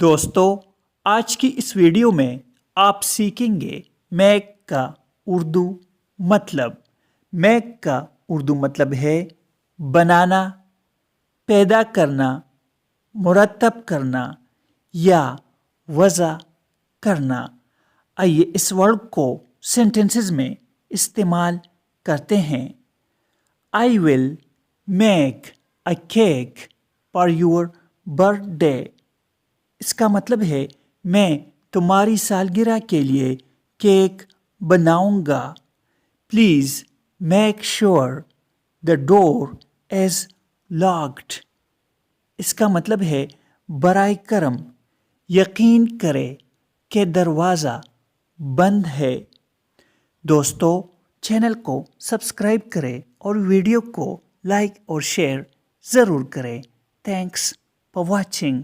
دوستو، آج کی اس ویڈیو میں آپ سیکھیں گے میک کا اردو مطلب۔ میک کا اردو مطلب ہے بنانا، پیدا کرنا، مرتب کرنا یا وضع کرنا۔ آئیے اس ورڈ کو سینٹنسز میں استعمال کرتے ہیں۔ I will make a cake for your birthday۔ اس کا مطلب ہے میں تمہاری سالگرہ کے لیے کیک بناؤں گا۔ Please make sure the door is locked۔ اس کا مطلب ہے برائے کرم یقین کرے کہ دروازہ بند ہے۔ دوستو، چینل کو سبسکرائب کریں اور ویڈیو کو لائک اور شیئر ضرور کریں۔ Thanks for watching.